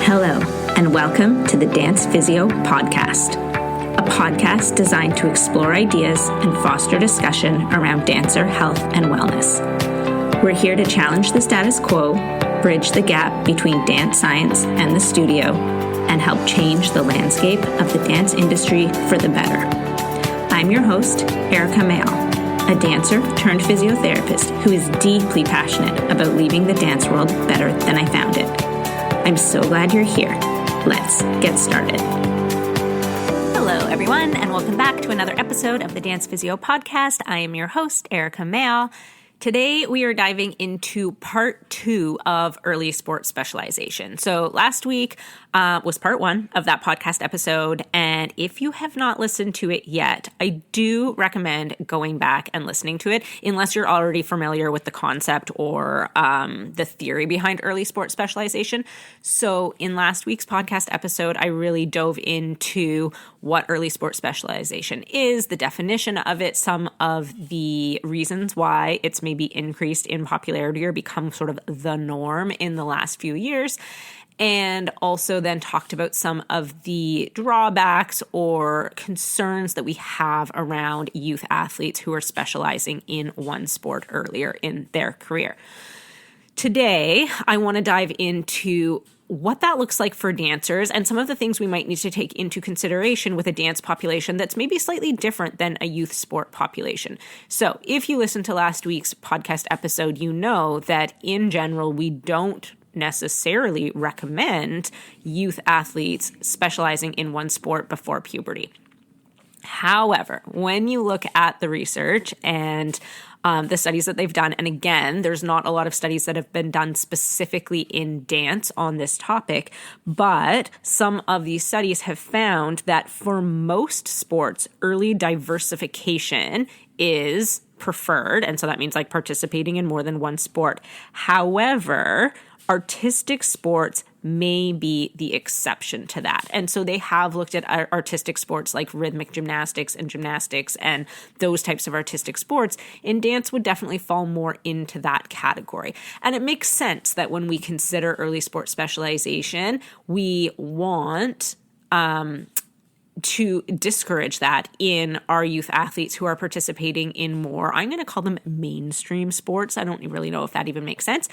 Hello, and welcome to the Dance Physio Podcast, a podcast designed to explore ideas and foster discussion around dancer health and wellness. We're here to challenge the status quo, bridge the gap between dance science and the studio, and help change the landscape of the dance industry for the better. I'm your host, Erika Mayall, a dancer turned physiotherapist who is deeply passionate about leaving the dance world better than I found it. I'm so glad you're here. Let's get started. Hello, everyone, and welcome back to another episode of the Dance Physio Podcast. I am your host, Erika Mayall. Today, we are diving into part 2 of early sport specialization. So last week was part 1 of that podcast episode. And if you have not listened to it yet, I do recommend going back and listening to it, unless you're already familiar with the concept or the theory behind early sport specialization. So in last week's podcast episode, I really dove into what early sport specialization is, the definition of it, some of the reasons why it's maybe increased in popularity or become sort of the norm in the last few years, and also then talked about some of the drawbacks or concerns that we have around youth athletes who are specializing in one sport earlier in their career. Today, I want to dive into what that looks like for dancers and some of the things we might need to take into consideration with a dance population that's maybe slightly different than a youth sport population. So if you listened to last week's podcast episode, you know that in general, we don't necessarily recommend youth athletes specializing in one sport before puberty. However, when you look at the research and the studies that they've done, and again, there's not a lot of studies that have been done specifically in dance on this topic, but some of these studies have found that for most sports, early diversification is preferred. And so that means like participating in more than one sport. However, artistic sports may be the exception to that. And so they have looked at artistic sports like rhythmic gymnastics and those types of artistic sports. And dance would definitely fall more into that category. And it makes sense that when we consider early sport specialization, we want to discourage that in our youth athletes who are participating in more, I'm going to call them mainstream sports. I don't really know if that even makes sense,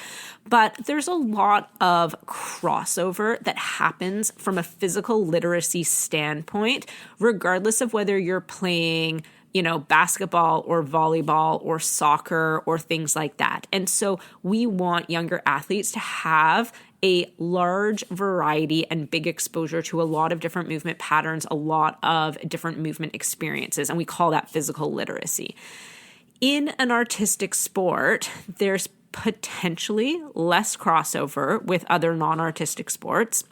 but there's a lot of crossover that happens from a physical literacy standpoint, regardless of whether you're playing basketball or volleyball or soccer or things like that. And so we want younger athletes to have a large variety and big exposure to a lot of different movement patterns, a lot of different movement experiences, and we call that physical literacy. In an artistic sport, there's potentially less crossover with other non-artistic sports,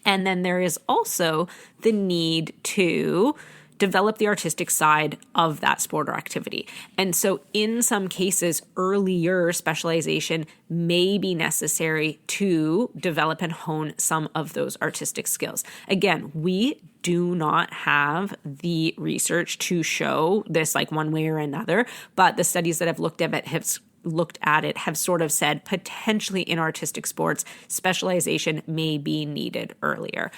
and then there is also the need to develop the artistic side of that sport or activity. And so in some cases, earlier specialization may be necessary to develop and hone some of those artistic skills. Again, we do not have the research to show this like one way or another, but the studies that have looked at it have sort of said potentially in artistic sports, specialization may be needed earlier.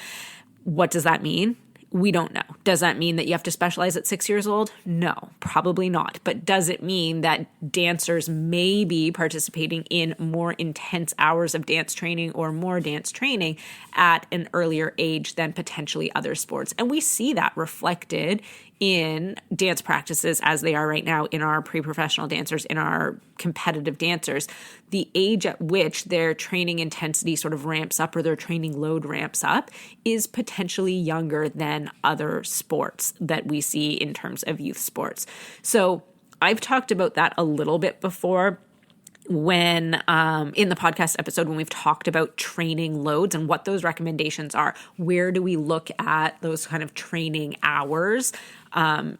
What does that mean? We don't know. Does that mean that you have to specialize at 6 years old? No, probably not. But does it mean that dancers may be participating in more intense hours of dance training or more dance training at an earlier age than potentially other sports? And we see that reflected in dance practices as they are right now in our pre-professional dancers, in our competitive dancers. The age at which their training intensity sort of ramps up or their training load ramps up is potentially younger than other sports that we see in terms of youth sports. So I've talked about that a little bit before when in the podcast episode when we've talked about training loads and what those recommendations are. Where do we look at those kind of training hours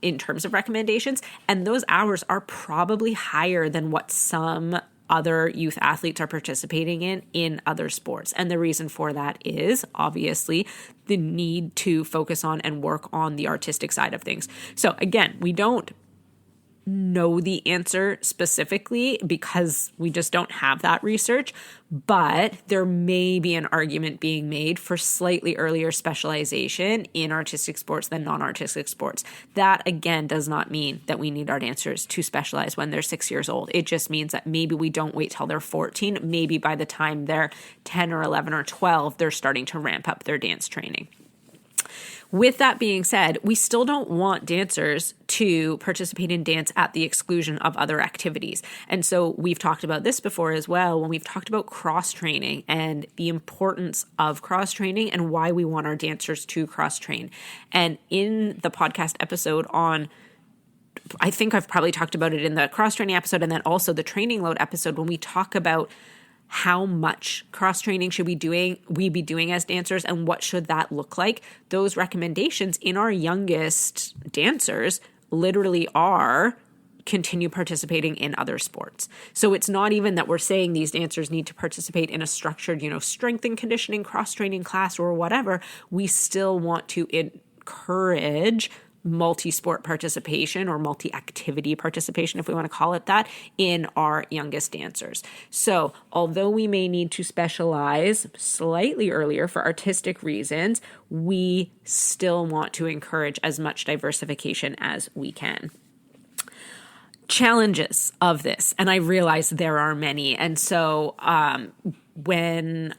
in terms of recommendations? And those hours are probably higher than what some other youth athletes are participating in other sports. And the reason for that is obviously the need to focus on and work on the artistic side of things. So again, we don't know the answer specifically because we just don't have that research, but there may be an argument being made for slightly earlier specialization in artistic sports than non-artistic sports. That, again, does not mean that we need our dancers to specialize when they're 6 years old. It just means that maybe we don't wait till they're 14. Maybe by the time they're 10 or 11 or 12, they're starting to ramp up their dance training. With that being said, we still don't want dancers to participate in dance at the exclusion of other activities. And so we've talked about this before as well when we've talked about cross-training and the importance of cross-training and why we want our dancers to cross-train. And in the podcast episode on, I think I've probably talked about it in the cross-training episode and then also the training load episode when we talk about how much cross-training should we be doing as dancers and what should that look like? Those recommendations in our youngest dancers literally are continue participating in other sports. So it's not even that we're saying these dancers need to participate in a structured, strength and conditioning cross-training class or whatever. We still want to encourage multi-sport participation or multi-activity participation, if we want to call it that, in our youngest dancers. So although we may need to specialize slightly earlier for artistic reasons, we still want to encourage as much diversification as we can. Challenges of this, and I realize there are many. And so when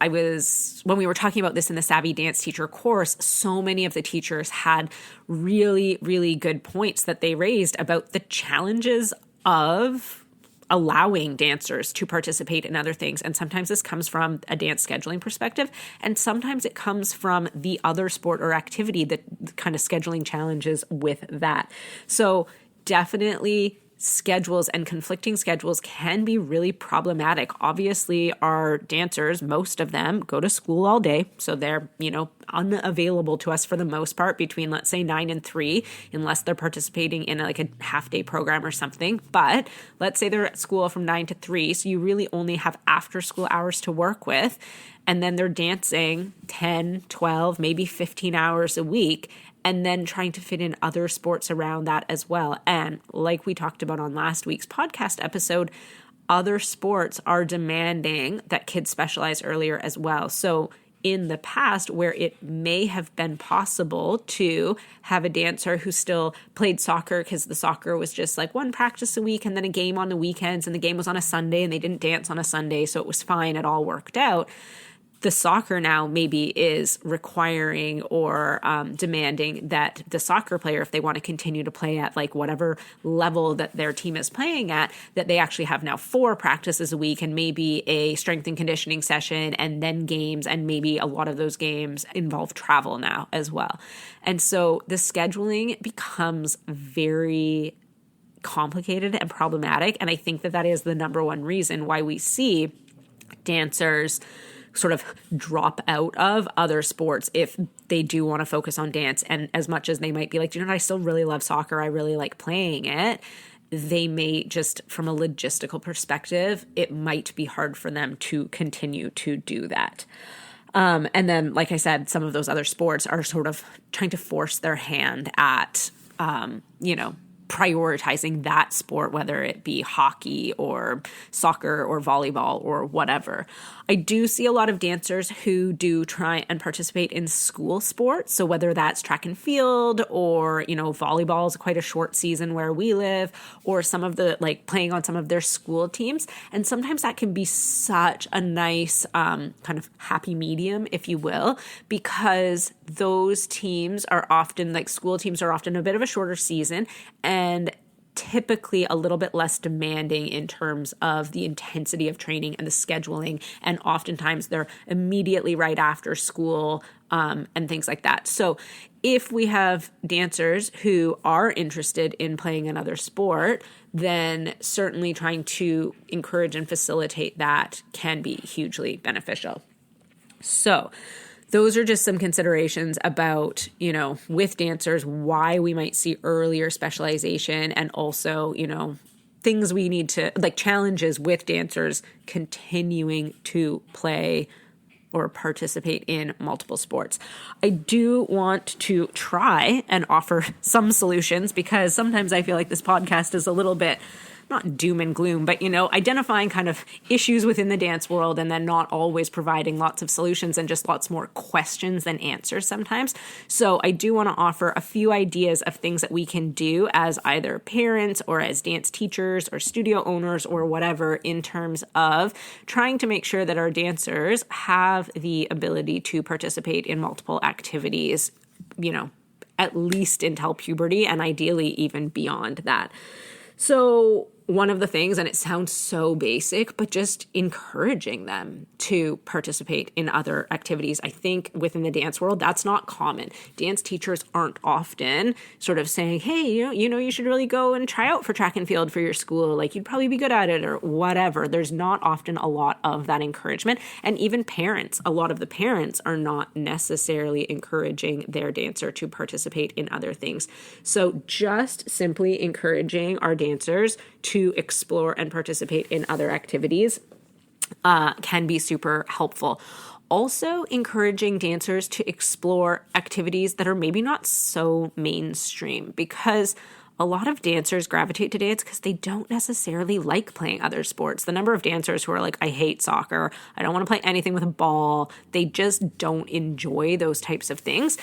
we were talking about this in the Savvy Dance Teacher course, so many of the teachers had really, really good points that they raised about the challenges of allowing dancers to participate in other things. And sometimes this comes from a dance scheduling perspective, and sometimes it comes from the other sport or activity, the kind of scheduling challenges with that. So definitely schedules and conflicting schedules can be really problematic. Obviously, our dancers, most of them go to school all day. So they're, unavailable to us for the most part between, let's say, 9 and 3, unless they're participating in like a half-day program or something. But let's say they're at school from 9 to 3. So you really only have after-school hours to work with. And then they're dancing 10, 12, maybe 15 hours a week, and then trying to fit in other sports around that as well. And like we talked about on last week's podcast episode, other sports are demanding that kids specialize earlier as well. So in the past, where it may have been possible to have a dancer who still played soccer because the soccer was just like one practice a week and then a game on the weekends, and the game was on a Sunday and they didn't dance on a Sunday, so it was fine, it all worked out. The soccer now maybe is requiring or demanding that the soccer player, if they want to continue to play at like whatever level that their team is playing at, that they actually have now 4 practices a week and maybe a strength and conditioning session and then games, and maybe a lot of those games involve travel now as well. And so the scheduling becomes very complicated and problematic. And I think that is the number one reason why we see dancers sort of drop out of other sports if they do want to focus on dance. And as much as they might be like, I still really love soccer, I really like playing it, they may just, from a logistical perspective, it might be hard for them to continue to do that. And then, like I said, some of those other sports are sort of trying to force their hand at, prioritizing that sport, whether it be hockey or soccer or volleyball or whatever. I do see a lot of dancers who do try and participate in school sports. So whether that's track and field or, volleyball is quite a short season where we live, or some of the playing on some of their school teams. And sometimes that can be such a nice kind of happy medium, if you will, because those teams are often school teams are often a bit of a shorter season and typically a little bit less demanding in terms of the intensity of training and the scheduling. And oftentimes they're immediately right after school and things like that. So if we have dancers who are interested in playing another sport, then certainly trying to encourage and facilitate that can be hugely beneficial. So those are just some considerations about, with dancers, why we might see earlier specialization, and also, things we need to, challenges with dancers continuing to play or participate in multiple sports. I do want to try and offer some solutions because sometimes I feel like this podcast is a little bit not doom and gloom, but, identifying kind of issues within the dance world and then not always providing lots of solutions and just lots more questions than answers sometimes. So I do want to offer a few ideas of things that we can do as either parents or as dance teachers or studio owners or whatever in terms of trying to make sure that our dancers have the ability to participate in multiple activities, at least until puberty and ideally even beyond that. So one of the things, and it sounds so basic, but just encouraging them to participate in other activities. I think within the dance world, that's not common. Dance teachers aren't often sort of saying, hey, you should really go and try out for track and field for your school. Like you'd probably be good at it or whatever. There's not often a lot of that encouragement. And even parents, a lot of the parents are not necessarily encouraging their dancer to participate in other things. So just simply encouraging our dancers to explore and participate in other activities can be super helpful. Also, encouraging dancers to explore activities that are maybe not so mainstream, because a lot of dancers gravitate to dance because they don't necessarily like playing other sports. The number of dancers who are like, I hate soccer, I don't want to play anything with a ball, they just don't enjoy those types of things.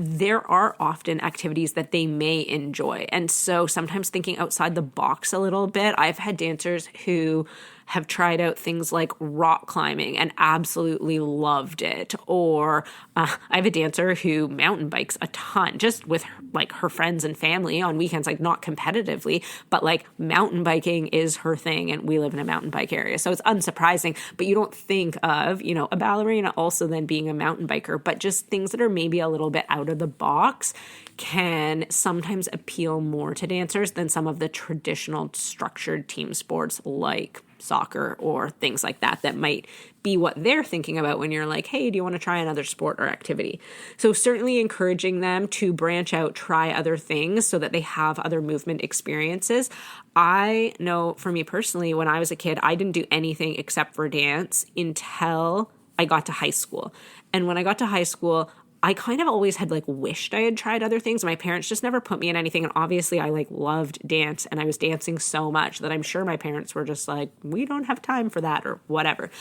There are often activities that they may enjoy. And so sometimes thinking outside the box a little bit, I've had dancers who have tried out things like rock climbing and absolutely loved it. Or I have a dancer who mountain bikes a ton, just with her friends and family on weekends, like not competitively, but like mountain biking is her thing. And we live in a mountain bike area. So it's unsurprising, but you don't think of, a ballerina also then being a mountain biker, but just things that are maybe a little bit out of the box can sometimes appeal more to dancers than some of the traditional structured team sports like soccer or things like that might be what they're thinking about when you're like, hey, do you want to try another sport or activity? So certainly encouraging them to branch out, try other things so that they have other movement experiences. I know for me personally, when I was a kid, I didn't do anything except for dance until I got to high school. And when I got to high school, I kind of always had wished I had tried other things. My parents just never put me in anything. And obviously I loved dance and I was dancing so much that I'm sure my parents were just like, we don't have time for that or whatever.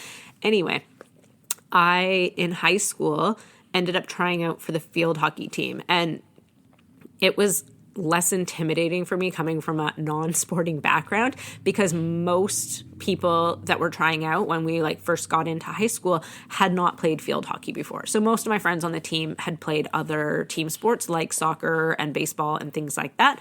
Anyway, I, in high school, ended up trying out for the field hockey team. And it was less intimidating for me coming from a non-sporting background because most people that were trying out when we first got into high school had not played field hockey before. So most of my friends on the team had played other team sports like soccer and baseball and things like that.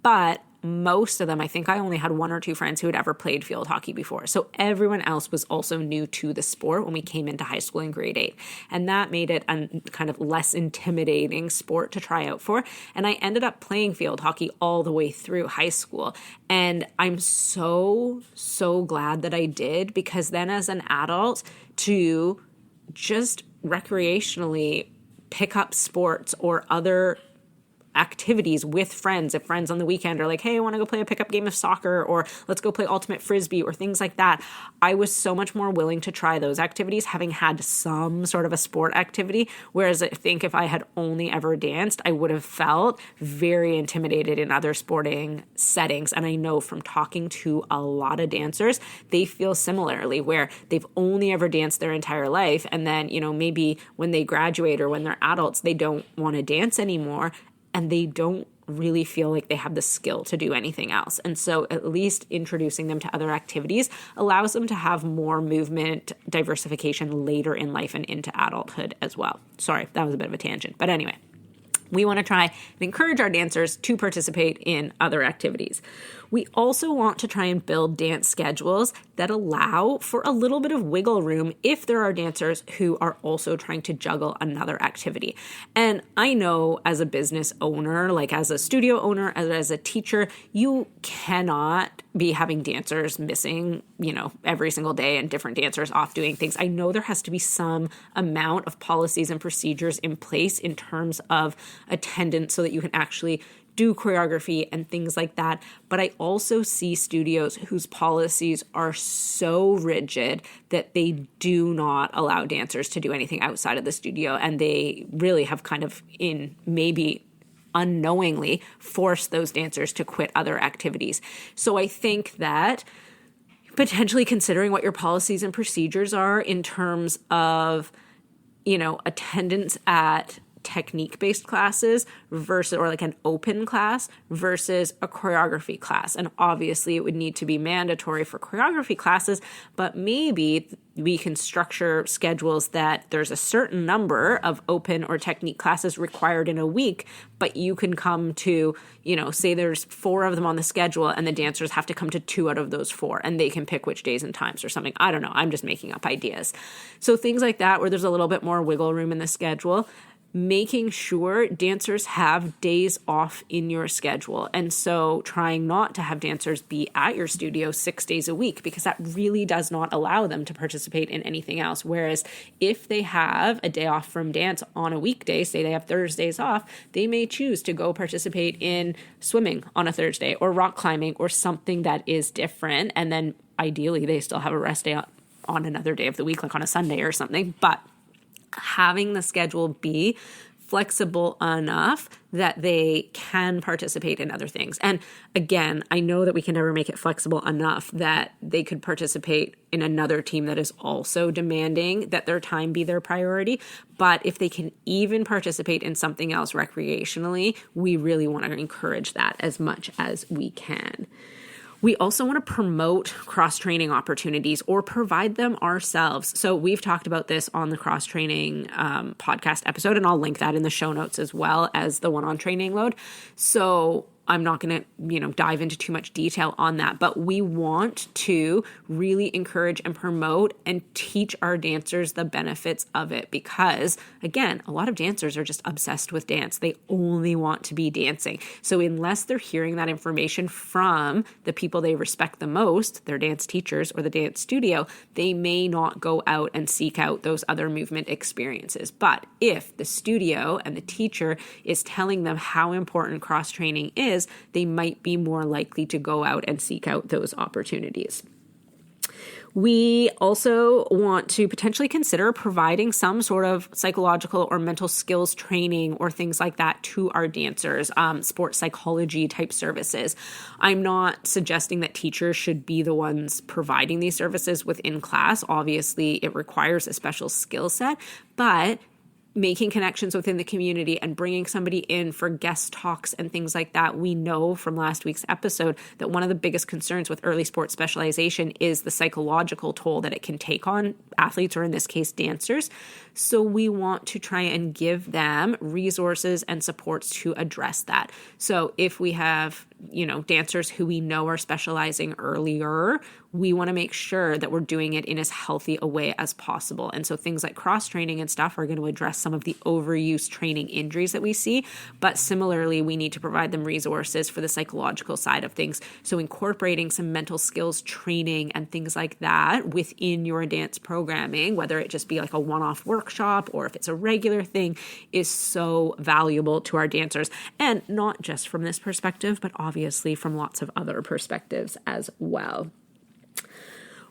But most of them, I think I only had one or two friends who had ever played field hockey before. So everyone else was also new to the sport when we came into high school in grade 8. And that made it a kind of less intimidating sport to try out for. And I ended up playing field hockey all the way through high school. And I'm so, so glad that I did, because then as an adult to just recreationally pick up sports or other activities with friends. If friends on the weekend are like, hey, I want to go play a pickup game of soccer, or let's go play ultimate frisbee or things like that, I was so much more willing to try those activities having had some sort of a sport activity. Whereas I think if I had only ever danced, I would have felt very intimidated in other sporting settings. And I know from talking to a lot of dancers, they feel similarly, where they've only ever danced their entire life. And then, maybe when they graduate or when they're adults, they don't want to dance anymore. And they don't really feel like they have the skill to do anything else. And so at least introducing them to other activities allows them to have more movement diversification later in life and into adulthood as well. Sorry, that was a bit of a tangent. But anyway, we want to try and encourage our dancers to participate in other activities. We also want to try and build dance schedules that allow for a little bit of wiggle room if there are dancers who are also trying to juggle another activity. And I know as a business owner, as a studio owner, as a teacher, you cannot be having dancers missing, every single day and different dancers off doing things. I know there has to be some amount of policies and procedures in place in terms of attendance so that you can actually do choreography and things like that. But I also see studios whose policies are so rigid that they do not allow dancers to do anything outside of the studio. And they really have kind of maybe unknowingly forced those dancers to quit other activities. So I think that potentially considering what your policies and procedures are in terms of, attendance at technique-based classes versus, or like an open class versus a choreography class. And obviously it would need to be mandatory for choreography classes, but maybe we can structure schedules that there's a certain number of open or technique classes required in a week, but you can come to, say there's 4 of them on the schedule and the dancers have to come to 2 out of those 4 and they can pick which days and times or something. I don't know. I'm just making up ideas. So things like that, where there's a little bit more wiggle room in the schedule, making sure dancers have days off in your schedule. And so trying not to have dancers be at your studio 6 days a week, because that really does not allow them to participate in anything else. Whereas if they have a day off from dance on a weekday, say they have Thursdays off, they may choose to go participate in swimming on a Thursday or rock climbing or something that is different. And then ideally they still have a rest day on another day of the week, like on a Sunday or something. But having the schedule be flexible enough that they can participate in other things. And again, I know that we can never make it flexible enough that they could participate in another team that is also demanding that their time be their priority. But if they can even participate in something else recreationally, we really want to encourage that as much as we can. We also want to promote cross-training opportunities or provide them ourselves. So we've talked about this on the cross-training podcast episode, and I'll link that in the show notes as well as the one on training load. So I'm not going to, dive into too much detail on that, but we want to really encourage and promote and teach our dancers the benefits of it because, again, a lot of dancers are just obsessed with dance. They only want to be dancing. So unless they're hearing that information from the people they respect the most, their dance teachers or the dance studio, they may not go out and seek out those other movement experiences. But if the studio and the teacher is telling them how important cross-training is, they might be more likely to go out and seek out those opportunities. We also want to potentially consider providing some sort of psychological or mental skills training or things like that to our dancers, sports psychology type services. I'm not suggesting that teachers should be the ones providing these services within class. Obviously, it requires a special skill set, but making connections within the community and bringing somebody in for guest talks and things like that. We know from last week's episode that one of the biggest concerns with early sports specialization is the psychological toll that it can take on athletes, or in this case, dancers. So we want to try and give them resources and supports to address that. So if we have, dancers who we know are specializing earlier, we want to make sure that we're doing it in as healthy a way as possible. And so things like cross-training and stuff are going to address some of the overuse training injuries that we see. But similarly, we need to provide them resources for the psychological side of things. So incorporating some mental skills training and things like that within your dance programming, whether it just be like a one-off workshop or if it's a regular thing, is so valuable to our dancers. And not just from this perspective, but obviously from lots of other perspectives as well.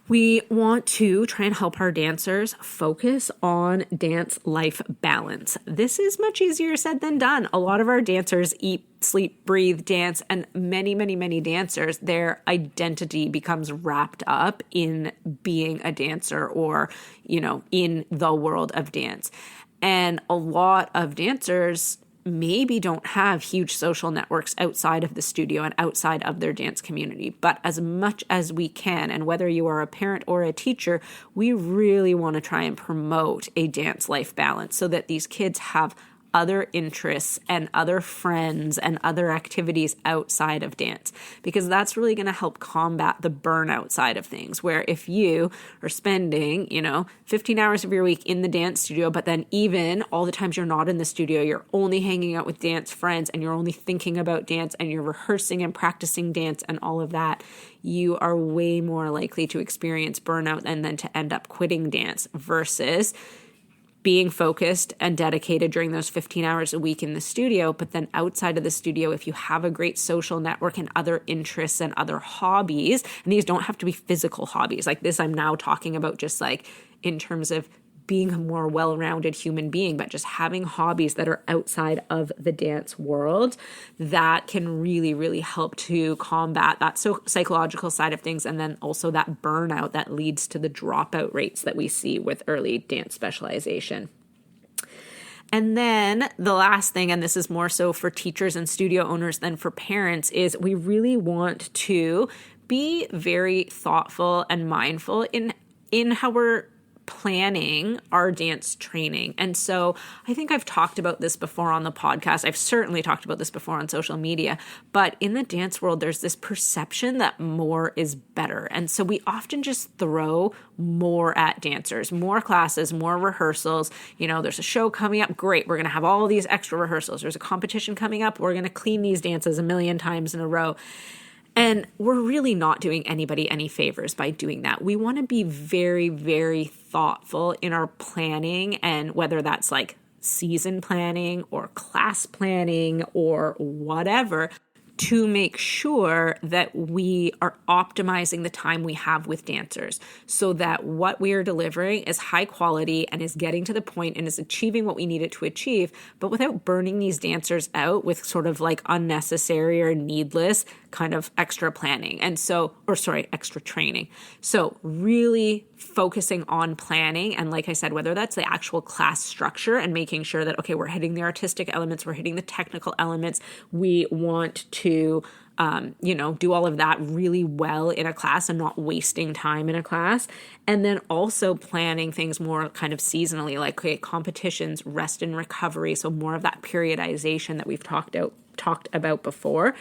We want to try and help our dancers focus on dance life balance. This is much easier said than done. A lot of our dancers eat, sleep, breathe, dance, and many, many, many dancers, their identity becomes wrapped up in being a dancer or, in the world of dance. And a lot of dancers maybe don't have huge social networks outside of the studio and outside of their dance community. But as much as we can, and whether you are a parent or a teacher, we really want to try and promote a dance life balance so that these kids have other interests and other friends and other activities outside of dance, because that's really going to help combat the burnout side of things, where if you are spending, 15 hours of your week in the dance studio, but then even all the times you're not in the studio, you're only hanging out with dance friends and you're only thinking about dance and you're rehearsing and practicing dance and all of that, you are way more likely to experience burnout and then to end up quitting dance versus being focused and dedicated during those 15 hours a week in the studio. But then outside of the studio, if you have a great social network and other interests and other hobbies, and these don't have to be physical hobbies like this, I'm now talking about just like in terms of being a more well-rounded human being, but just having hobbies that are outside of the dance world, that can really, really help to combat that psychological side of things, and then also that burnout that leads to the dropout rates that we see with early dance specialization. And then the last thing, and this is more so for teachers and studio owners than for parents, is we really want to be very thoughtful and mindful in how we're planning our dance training. And so I think I've talked about this before on the podcast. I've certainly talked about this before on social media, but in the dance world, there's this perception that more is better. And so we often just throw more at dancers, more classes, more rehearsals. There's a show coming up. Great. We're going to have all these extra rehearsals. There's a competition coming up. We're going to clean these dances 1,000,000 times in a row. And we're really not doing anybody any favors by doing that. We want to be very, very thoughtful in our planning, and whether that's like season planning or class planning or whatever, to make sure that we are optimizing the time we have with dancers so that what we are delivering is high quality and is getting to the point and is achieving what we need it to achieve, but without burning these dancers out with sort of like unnecessary or needless kind of extra planning. Extra training. So really focusing on planning. And like I said, whether that's the actual class structure and making sure that, okay, we're hitting the artistic elements, we're hitting the technical elements, we want to do all of that really well in a class and not wasting time in a class. And then also planning things more kind of seasonally, like competitions, rest and recovery. So more of that periodization that we've talked about before.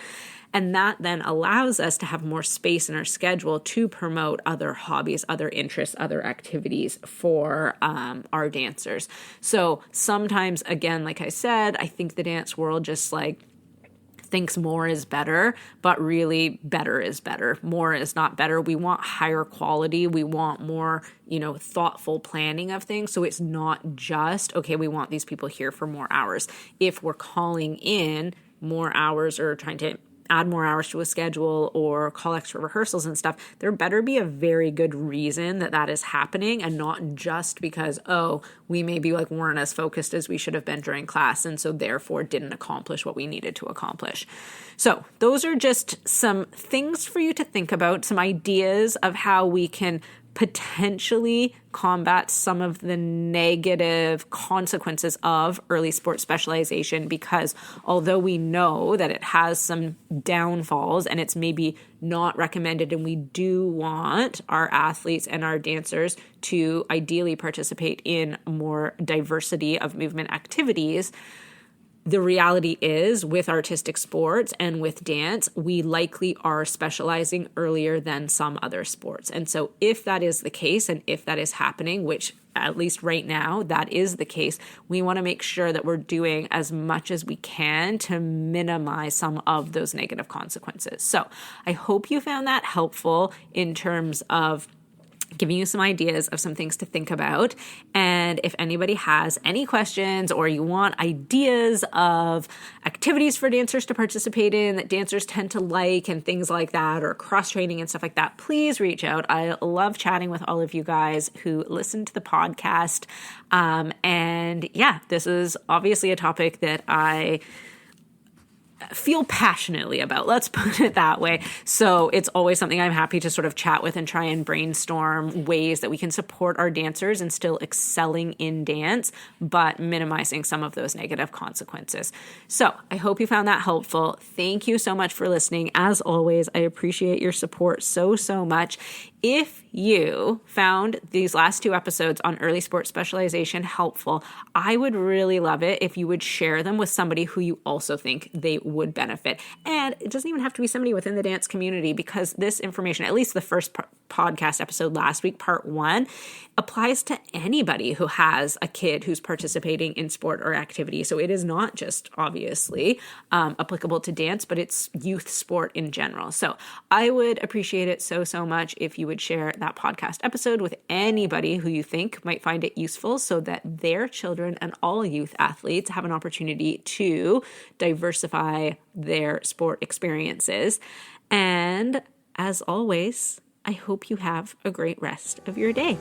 And that then allows us to have more space in our schedule to promote other hobbies, other interests, other activities for our dancers. So sometimes, again, like I said, I think the dance world just like thinks more is better, but really better is better. More is not better. We want higher quality. We want more, thoughtful planning of things. So it's not just, okay, we want these people here for more hours. If we're calling in more hours or trying to add more hours to a schedule or call extra rehearsals and stuff, there better be a very good reason that is happening, and not just because, we maybe like weren't as focused as we should have been during class, and so therefore didn't accomplish what we needed to accomplish. So those are just some things for you to think about, some ideas of how we can potentially combat some of the negative consequences of early sport specialization, because although we know that it has some downfalls and it's maybe not recommended, and we do want our athletes and our dancers to ideally participate in more diversity of movement activities, the reality is with artistic sports and with dance, we likely are specializing earlier than some other sports. And so if that is the case, and if that is happening, which at least right now that is the case, we want to make sure that we're doing as much as we can to minimize some of those negative consequences. So I hope you found that helpful in terms of giving you some ideas of some things to think about. And if anybody has any questions, or you want ideas of activities for dancers to participate in that dancers tend to like and things like that, or cross-training and stuff like that, please reach out. I love chatting with all of you guys who listen to the podcast. And yeah, this is obviously a topic that I feel passionately about, let's put it that way. So it's always something I'm happy to sort of chat with and try and brainstorm ways that we can support our dancers and still excelling in dance, but minimizing some of those negative consequences. So I hope you found that helpful. Thank you so much for listening. As always, I appreciate your support so much. If you found these last 2 episodes on early sport specialization helpful, I would really love it if you would share them with somebody who you also think they would benefit. And it doesn't even have to be somebody within the dance community, because this information, at least the first podcast episode last week, part 1, applies to anybody who has a kid who's participating in sport or activity. So it is not just obviously applicable to dance, but it's youth sport in general. So I would appreciate it so much if you would share that podcast episode with anybody who you think might find it useful so that their children and all youth athletes have an opportunity to diversify their sport experiences. And as always, I hope you have a great rest of your day.